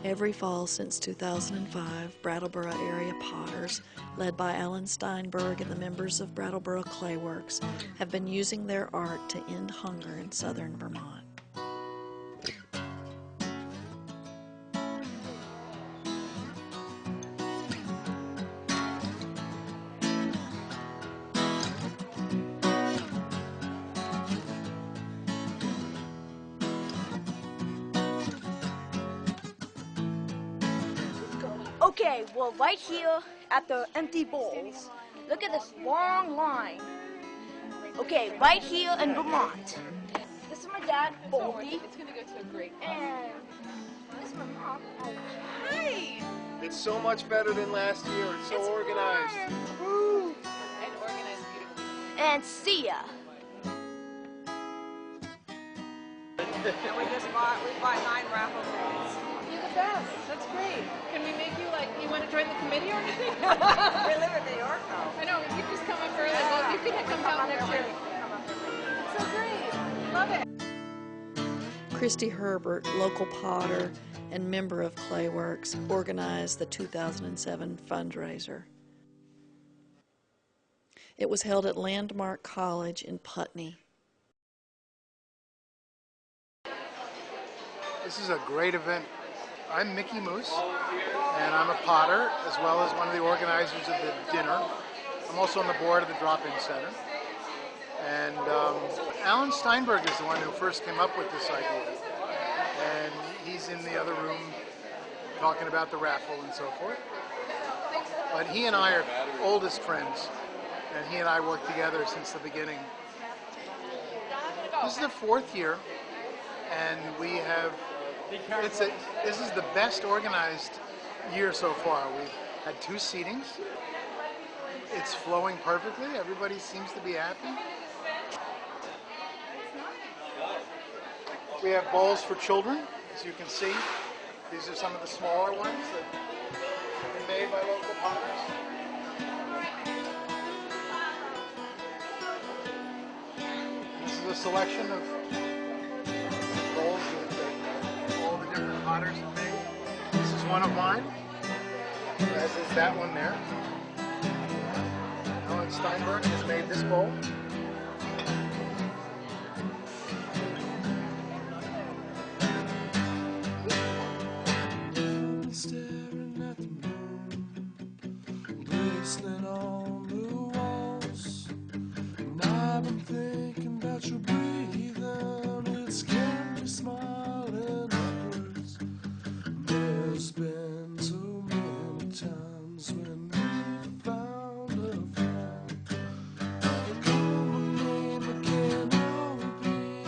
Every fall since 2005, Brattleboro area potters, led by Alan Steinberg and the members of Brattleboro Clay Works, have been using their art to end hunger in southern Vermont. Okay, well, right here at the empty bowls, look at this long line. Okay, right here in Vermont. This is my dad, Boldy. It's going to go to a great And this is my mom. Oh, hi! It's so much better than last year. It's so organized. Woo. And organized beautifully. And see ya. And we bought 9 raffle tickets. You're the best. That's great. Can we make you you want to join the committee or anything? We live in New York though. I know, you can just come up early. Well, you can come down next year. So great. Love it. Christy Herbert, local potter and member of Clay Works, organized the 2007 fundraiser. It was held at Landmark College in Putney. This is a great event. I'm Mickey Moose, and I'm a potter as well as one of the organizers of the dinner. I'm also on the board of the Drop-In Center. And Alan Steinberg is the one who first came up with this idea. And he's in the other room talking about the raffle and so forth. But he and I are oldest friends, and he and I worked together since the beginning. This is the 4th year, and we have this is the best organized year so far. We've had 2 seatings. It's flowing perfectly. Everybody seems to be happy. We have bowls for children, as you can see. These are some of the smaller ones that are made by local potters. This is a selection of bowls that all the different potters have made. This is one of mine, as is that one there. Alan Steinberg has made this bowl. Staring at the moon, glistening on the walls, and I've been thinking about your breathing. It's got me smiling upwards. There's been so many times when we found a friend. Call my name, I can't help it, and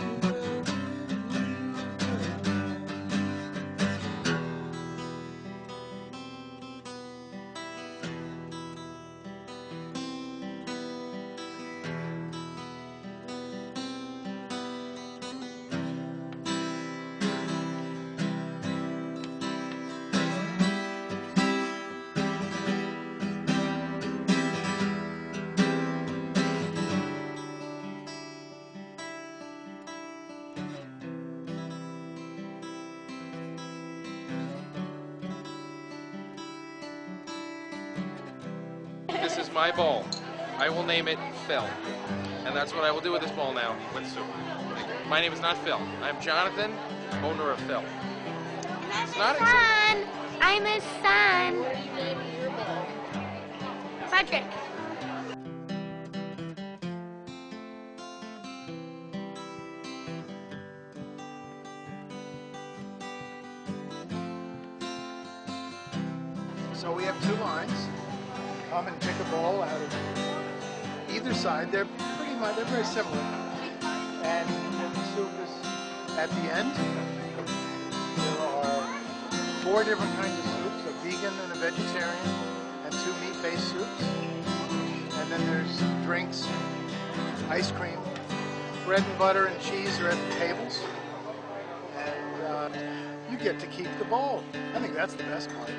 This is my bowl. I will name it Phil. And that's what I will do with this bowl now with soup. My name is not Phil. I'm Jonathan, owner of Phil. It's not Son! I'm his son. Frederick. So we have 2 lines. Come and pick a bowl out of either side. They're very similar. And the soup is at the end. There are 4 different kinds of soups, a vegan and a vegetarian, and 2 meat-based soups. And then there's drinks, ice cream, bread and butter and cheese are at the tables. And you get to keep the bowl. I think that's the best part.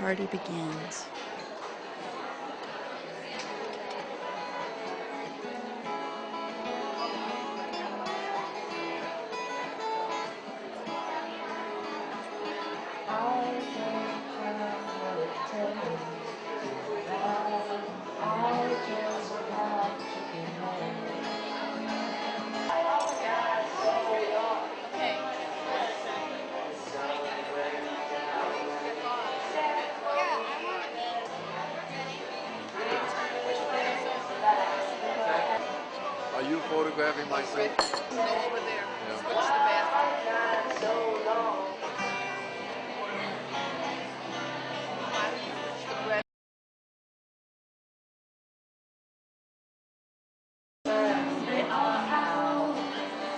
party begins. Are you photographing myself? Go over there. Yeah. Switch the bathroom. Switch the bread.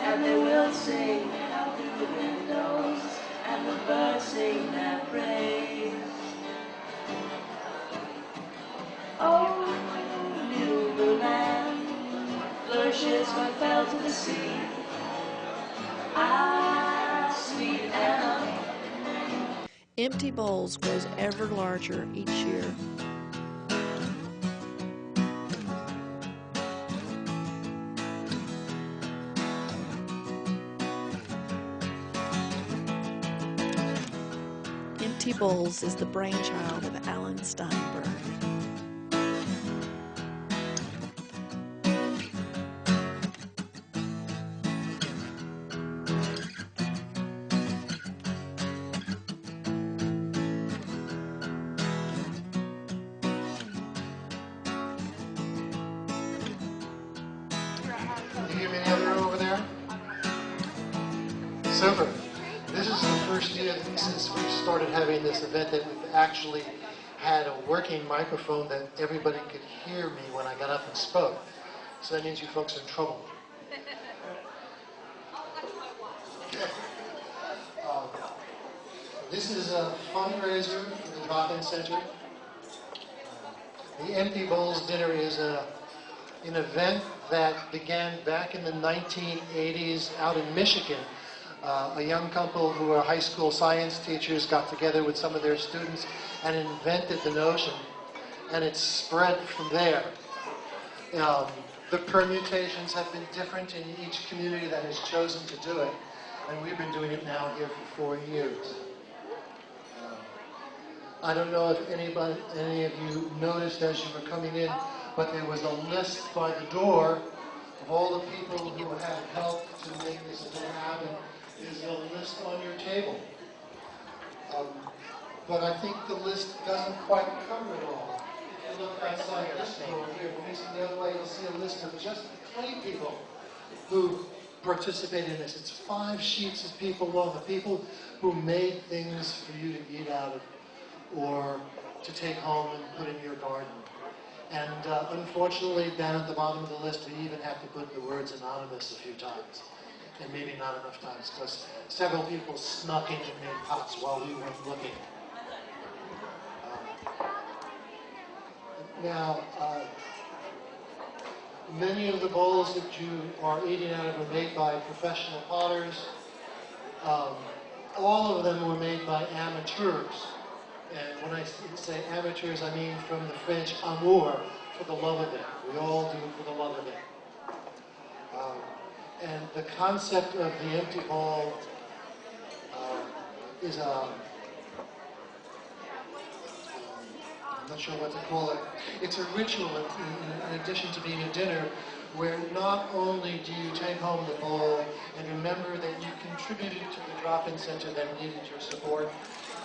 And they will sing out through the windows, and the birds sing their praise. Oh, new land flourishes when fell to the sea. Ah, sweet Anna. Empty Bowls grows ever larger each year. Empty Bowls is the brainchild of Alan Steinberg. Can you give me the other over there? Super. This is the first year since we started having this event that we've actually had a working microphone that everybody could hear me when I got up and spoke. So that means you folks are in trouble. This is a fundraiser for the Drop-In Center. The Empty Bowls Dinner is an event that began back in the 1980s out in Michigan. A young couple who are high school science teachers got together with some of their students and invented the notion, and it's spread from there. The permutations have been different in each community that has chosen to do it, and we've been doing it now here for 4 years. I don't know if any of you noticed as you were coming in, but there was a list by the door of all the people who have helped to make this event happen. There's a list on your table. But I think the list doesn't quite cover it all. If you look outside this door here, facing the other way, you'll see a list of just 20 people who participated in this. It's 5 sheets of people long, the people who made things for you to eat out of or to take home and put in your garden. And unfortunately, down at the bottom of the list, we even have to put the words anonymous a few times. And maybe not enough times, because several people snuck in and made pots while we weren't looking. Now, many of the bowls that you are eating out of are made by professional potters. All of them were made by amateurs. And when I say amateurs, I mean from the French amour, for the love of it. We all do it for the love of it. And the concept of the empty bowl is I'm not sure what to call it. It's a ritual in addition to being a dinner, where not only do you take home the bowl and remember that you contributed to the Drop-In Center that needed your support.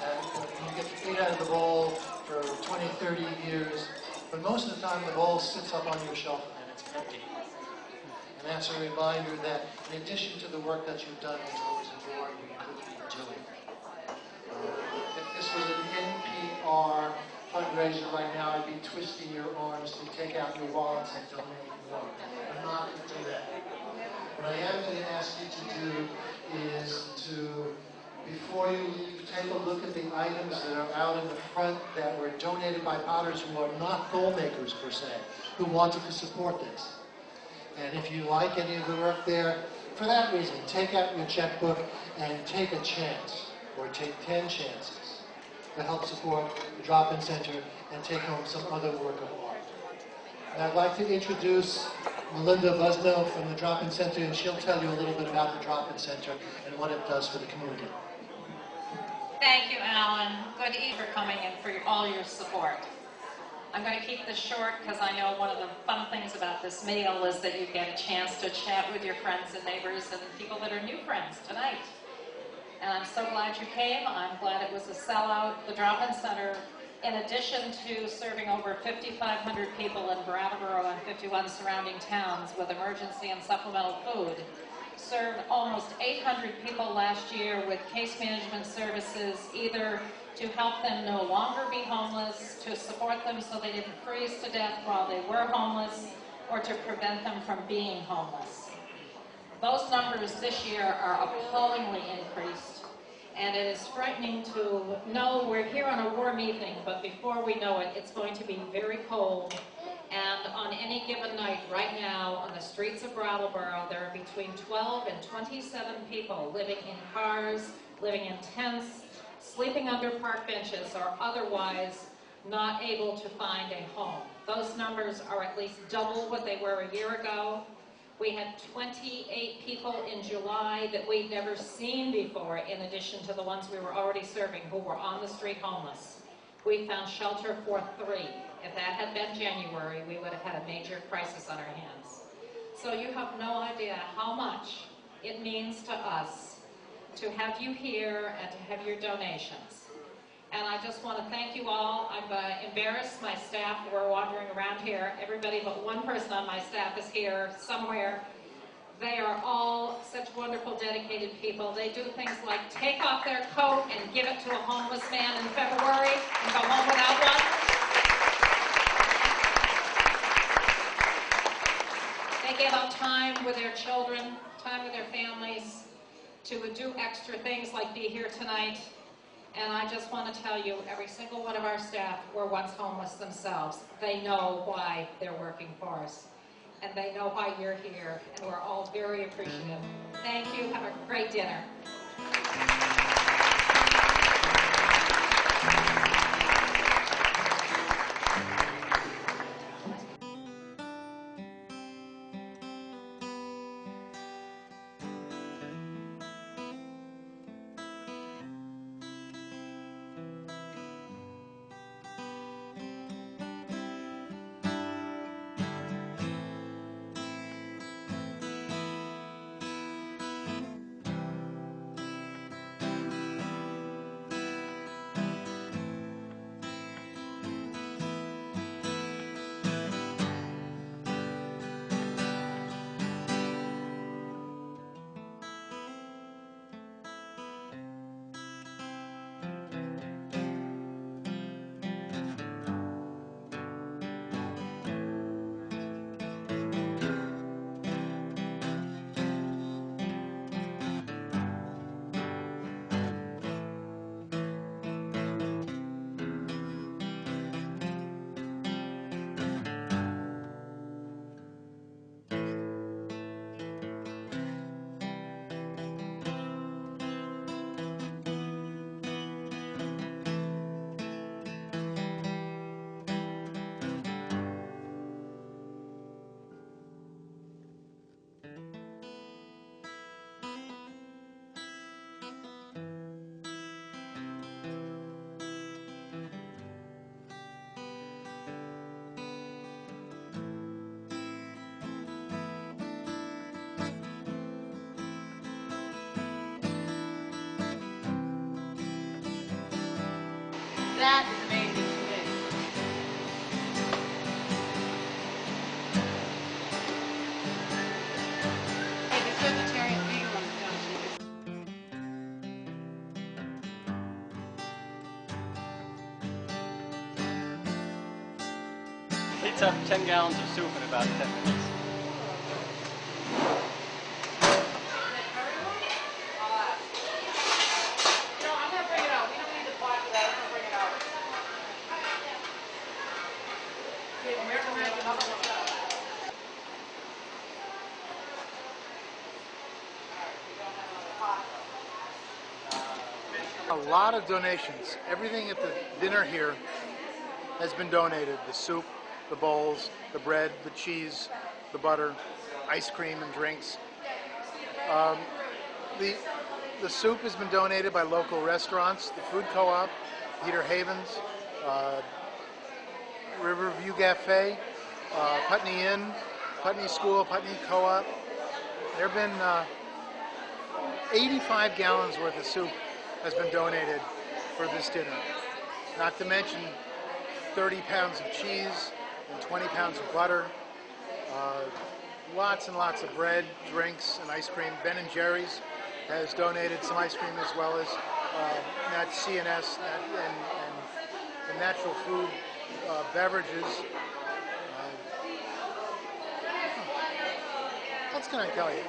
You get to eat out of the bowl for 20, 30 years, but most of the time the bowl sits up on your shelf and it's empty. And that's a reminder that in addition to the work that you've done, there's always more you could be doing. If this was an NPR fundraiser right now, I'd be twisting your arms to take out your wallets and donate more. I'm not going to do that. What I am going to ask you to do is to, before you leave, take a look at the items that are out in the front that were donated by potters who are not bowl makers per se, who wanted to support this. And if you like any of the work there, for that reason, take out your checkbook and take a chance, or take 10 chances. to help support the drop-in center and take home some other work of art. And I'd like to introduce Melinda Busnell from the Drop-In Center, and she'll tell you a little bit about the Drop-In Center and what it does for the community. Thank you, Alan. Good evening for coming and for all your support. I'm going to keep this short because I know one of the fun things about this meal is that you get a chance to chat with your friends and neighbors and people that are new friends tonight. And I'm so glad you came. I'm glad it was a sellout. The Drop-In Center, in addition to serving over 5,500 people in Brattleboro and 51 surrounding towns with emergency and supplemental food, served almost 800 people last year with case management services, either to help them no longer be homeless, to support them so they didn't freeze to death while they were homeless, or to prevent them from being homeless. Those numbers this year are appallingly increased, and it is frightening to know we're here on a warm evening, but before we know it, it's going to be very cold. And on any given night, right now, on the streets of Brattleboro, there are between 12 and 27 people living in cars, living in tents, sleeping under park benches, or otherwise not able to find a home. Those numbers are at least double what they were a year ago. We had 28 people in July that we'd never seen before, in addition to the ones we were already serving who were on the street homeless. We found shelter for 3. If that had been January, we would have had a major crisis on our hands. So you have no idea how much it means to us to have you here and to have your donations. And I just want to thank you all. I'm embarrassed my staff who are wandering around here. Everybody but one person on my staff is here somewhere. They are all such wonderful, dedicated people. They do things like take off their coat and give it to a homeless man in February and go home without one. They give up time with their children, time with their families, to do extra things like be here tonight. And I just want to tell you, every single one of our staff were once homeless themselves. They know why they're working for us. And they know why you're here, and we're all very appreciative. Thank you. Have a great dinner. That is amazing to me. Hey, the vegetarian vegan ones don't Heats up 10 gallons of soup in about 10 minutes. A lot of donations. Everything at the dinner here has been donated. The soup, the bowls, the bread, the cheese, the butter, ice cream and drinks. The soup has been donated by local restaurants, the food co-op, Peter Havens, Riverview Cafe, Putney Inn, Putney School, Putney Co-op. There have been 85 gallons worth of soup has been donated for this dinner. Not to mention 30 pounds of cheese and 20 pounds of butter, lots and lots of bread, drinks, and ice cream. Ben & Jerry's has donated some ice cream as well as CNS and the natural food beverages. What can I tell you?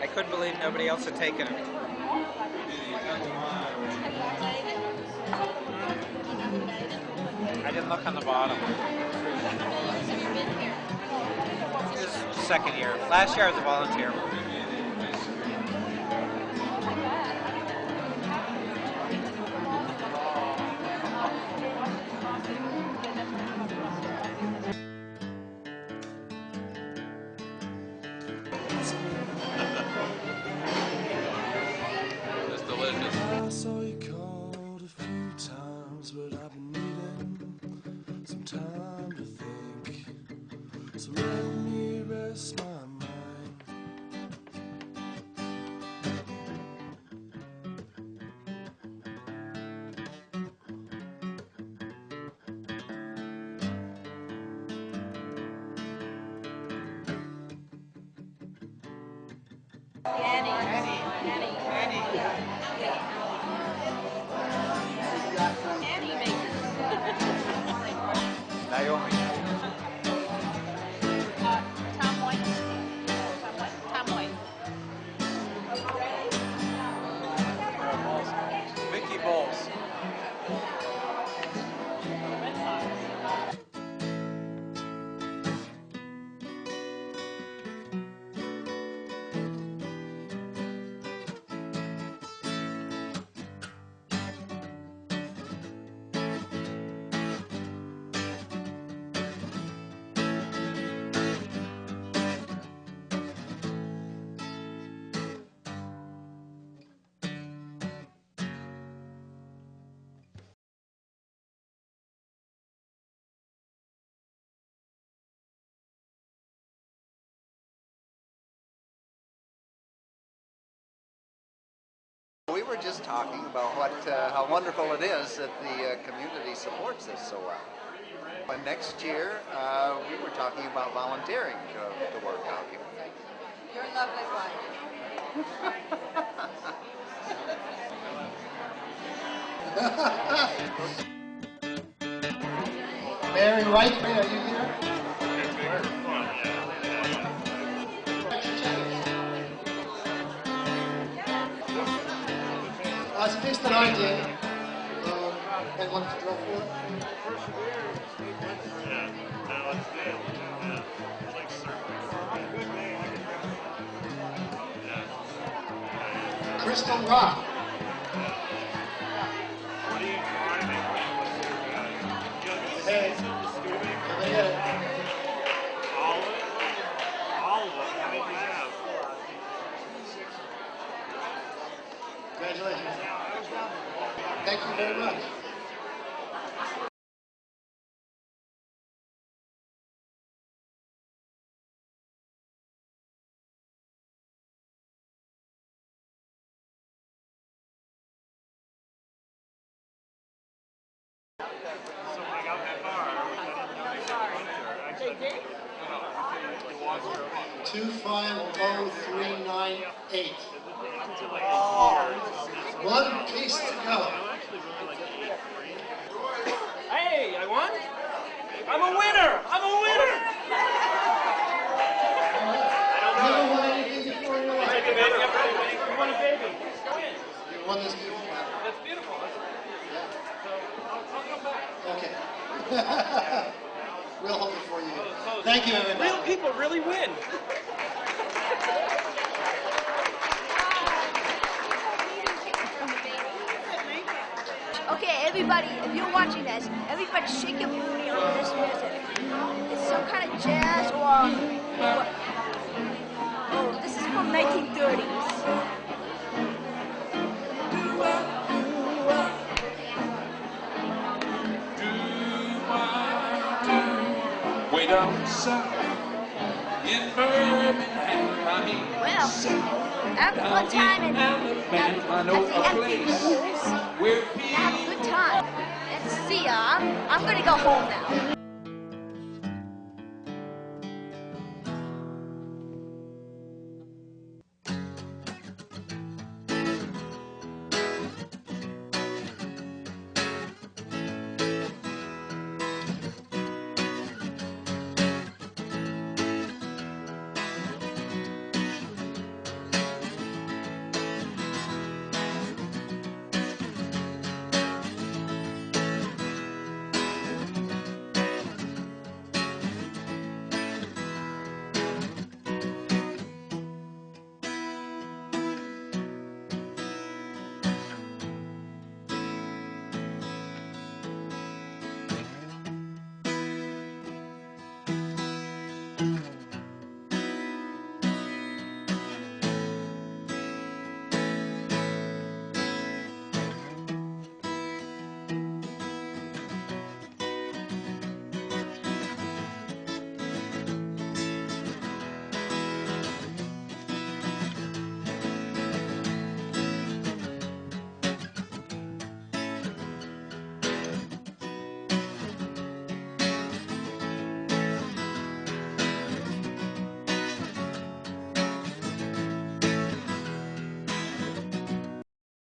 I couldn't believe nobody else had taken it. I didn't look on the bottom. This is the second year. Last year I was a volunteer. It's delicious. I saw you called a few times, but I've been needing some time to think. So let me rest my mind. Naomi. Tom White. Tom White. Mickey Bowles. we were just talking about how wonderful it is that the community supports us so well. But next year, we were talking about volunteering to work out here. Your lovely wife. Mary Reitman, are you here? It's a piece that I did. And want to draw for it? Crystal Rock. Hey, come ahead. All of them? How many do you have? Congratulations. Thank you very much. So when I got that far, which I didn't know they could run through, 250398. One piece to go. Hey, I won? I'm a winner! I'm a winner! You never won anything before in your life. You won a baby. Win. You won this before. That's beautiful. So I'll come back. Okay. We'll hold it for you. Thank you, everybody. Real people really win. Okay, everybody, if you're watching this, everybody shake your booty on this music. It's some kind of jazz or what? Oh, this is from 1930s. Way down south in Birmingham, I mean. Well, have a good time and at the empty booths. Have a good time. And see ya. I'm gonna go home now.